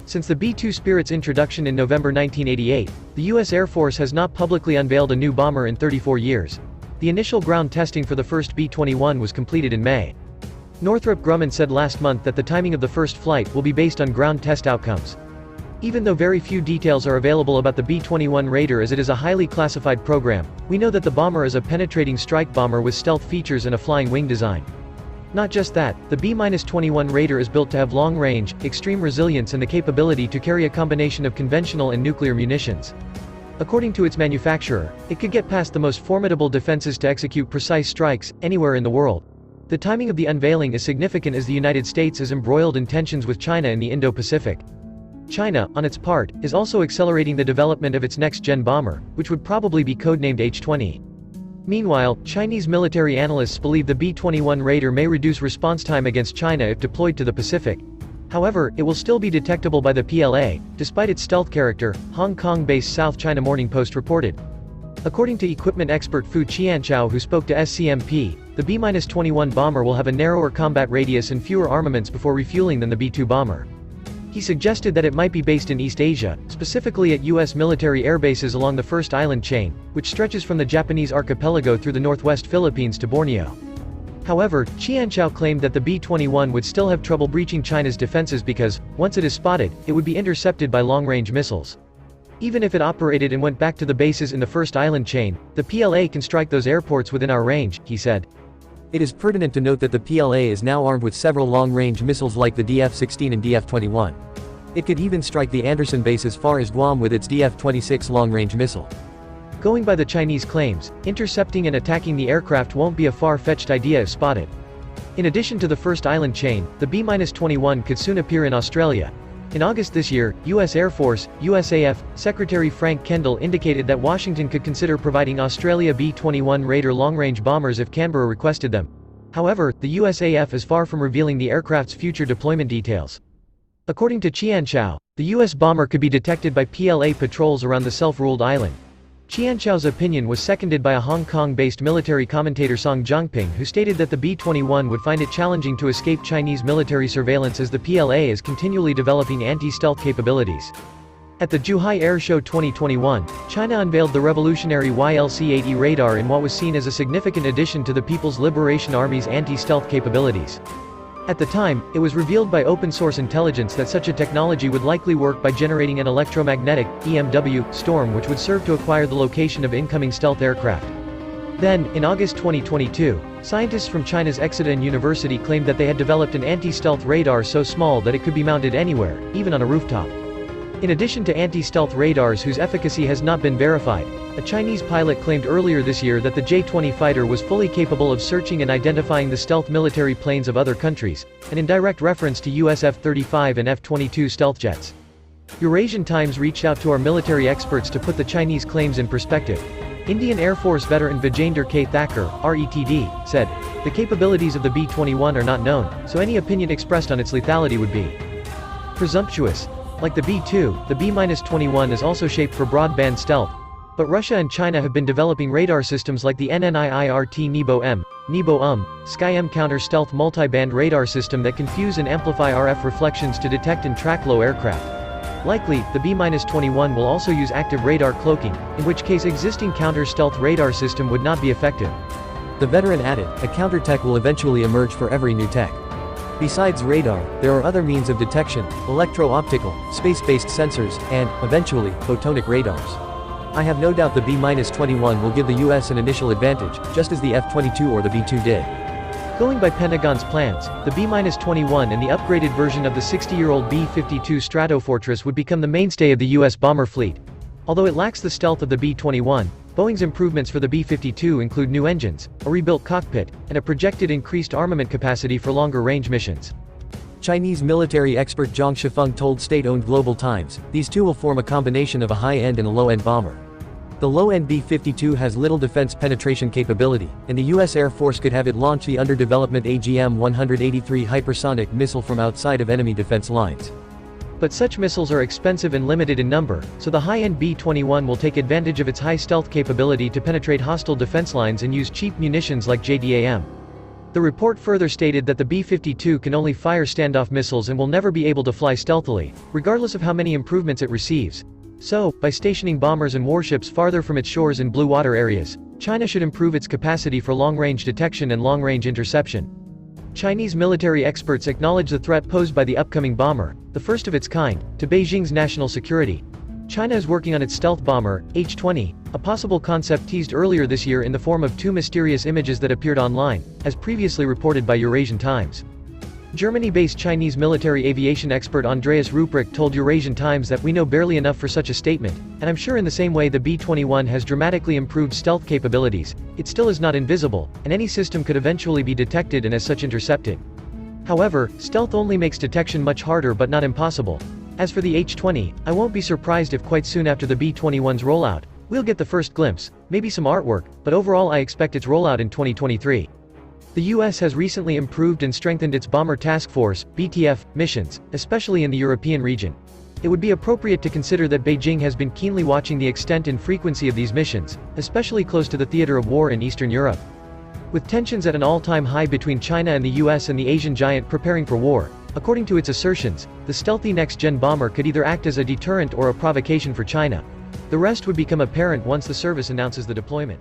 Since the B-2 Spirit's introduction in November 1988, the U.S. Air Force has not publicly unveiled a new bomber in 34 years. The initial ground testing for the first B-21 was completed in May. Northrop Grumman said last month that the timing of the first flight will be based on ground test outcomes. Even though very few details are available about the B-21 Raider as it is a highly classified program, we know that the bomber is a penetrating strike bomber with stealth features and a flying wing design. Not just that, the B-21 Raider is built to have long range, extreme resilience and the capability to carry a combination of conventional and nuclear munitions. According to its manufacturer, it could get past the most formidable defenses to execute precise strikes, anywhere in the world. The timing of the unveiling is significant as the United States is embroiled in tensions with China in the Indo-Pacific. China, on its part, is also accelerating the development of its next-gen bomber, which would probably be codenamed H-20. Meanwhile, Chinese military analysts believe the B-21 Raider may reduce response time against China if deployed to the Pacific. However, it will still be detectable by the PLA, despite its stealth character, Hong Kong-based South China Morning Post reported. According to equipment expert Fu Qianchao who spoke to SCMP, the B-21 bomber will have a narrower combat radius and fewer armaments before refueling than the B-2 bomber. He suggested that it might be based in East Asia, specifically at U.S. military airbases along the First Island chain, which stretches from the Japanese archipelago through the northwest Philippines to Borneo. However, Qianchao claimed that the B-21 would still have trouble breaching China's defenses because, once it is spotted, it would be intercepted by long-range missiles. Even if it operated and went back to the bases in the First Island chain, the PLA can strike those airports within our range, he said. It is pertinent to note that the PLA is now armed with several long-range missiles like the DF-16 and DF-21. It could even strike the Andersen base as far as Guam with its DF-26 long-range missile. Going by the Chinese claims, intercepting and attacking the aircraft won't be a far-fetched idea if spotted. In addition to the First Island chain, the B-21 could soon appear in Australia. In August this year, U.S. Air Force, USAF, Secretary Frank Kendall indicated that Washington could consider providing Australia B-21 Raider long-range bombers if Canberra requested them. However, the USAF is far from revealing the aircraft's future deployment details. According to Qianchao, the U.S. bomber could be detected by PLA patrols around the self-ruled island. Qianchao's opinion was seconded by a Hong Kong-based military commentator Song Zhongping who stated that the B-21 would find it challenging to escape Chinese military surveillance as the PLA is continually developing anti-stealth capabilities. At the Zhuhai Air Show 2021, China unveiled the revolutionary YLC-80 radar in what was seen as a significant addition to the People's Liberation Army's anti-stealth capabilities. At the time, it was revealed by open-source intelligence that such a technology would likely work by generating an electromagnetic, EMW, storm which would serve to acquire the location of incoming stealth aircraft. Then, in August 2022, scientists from China's Exeter University claimed that they had developed an anti-stealth radar so small that it could be mounted anywhere, even on a rooftop. In addition to anti-stealth radars whose efficacy has not been verified, a Chinese pilot claimed earlier this year that the J-20 fighter was fully capable of searching and identifying the stealth military planes of other countries, an indirect reference to US F-35 and F-22 stealth jets. Eurasian Times reached out to our military experts to put the Chinese claims in perspective. Indian Air Force veteran Vijender K. Thakur, RETD, said, "The capabilities of the B-21 are not known, so any opinion expressed on its lethality would be presumptuous." Like the B-2, the B-21 is also shaped for broadband stealth, but Russia and China have been developing radar systems like the NNIIRT NEBO-M, NEBO-UM, Sky-M counter-stealth multiband radar system that can fuse and amplify RF reflections to detect and track low aircraft. Likely, the B-21 will also use active radar cloaking, in which case existing counter-stealth radar system would not be effective. The veteran added, a counter-tech will eventually emerge for every new tech. Besides radar, there are other means of detection, electro-optical, space-based sensors, and, eventually, photonic radars. I have no doubt the B-21 will give the US an initial advantage, just as the F-22 or the B-2 did. Going by Pentagon's plans, the B-21 and the upgraded version of the 60-year-old B-52 Stratofortress would become the mainstay of the US bomber fleet. Although it lacks the stealth of the B-21, Boeing's improvements for the B-52 include new engines, a rebuilt cockpit, and a projected increased armament capacity for longer-range missions. Chinese military expert Zhang Shifeng told state-owned Global Times, these two will form a combination of a high-end and a low-end bomber. The low-end B-52 has little defense penetration capability, and the U.S. Air Force could have it launch the under-development AGM-183 hypersonic missile from outside of enemy defense lines. But such missiles are expensive and limited in number, so the high-end B-21 will take advantage of its high stealth capability to penetrate hostile defense lines and use cheap munitions like JDAM. The report further stated that the B-52 can only fire standoff missiles and will never be able to fly stealthily, regardless of how many improvements it receives. So, by stationing bombers and warships farther from its shores in blue water areas, China should improve its capacity for long-range detection and long-range interception. Chinese military experts acknowledge the threat posed by the upcoming bomber, the first of its kind, to Beijing's national security. China is working on its stealth bomber, H-20, a possible concept teased earlier this year in the form of two mysterious images that appeared online, as previously reported by Eurasian Times. Germany-based Chinese military aviation expert Andreas Ruprecht told Eurasian Times that we know barely enough for such a statement, and I'm sure in the same way the B-21 has dramatically improved stealth capabilities, it still is not invisible, and any system could eventually be detected and as such intercepted. However, stealth only makes detection much harder but not impossible. As for the H-20, I won't be surprised if quite soon after the B-21's rollout, we'll get the first glimpse, maybe some artwork, but overall I expect its rollout in 2023. The US has recently improved and strengthened its Bomber Task Force, BTF, missions, especially in the European region. It would be appropriate to consider that Beijing has been keenly watching the extent and frequency of these missions, especially close to the theater of war in Eastern Europe. With tensions at an all-time high between China and the US and the Asian giant preparing for war, according to its assertions, the stealthy next-gen bomber could either act as a deterrent or a provocation for China. The rest would become apparent once the service announces the deployment.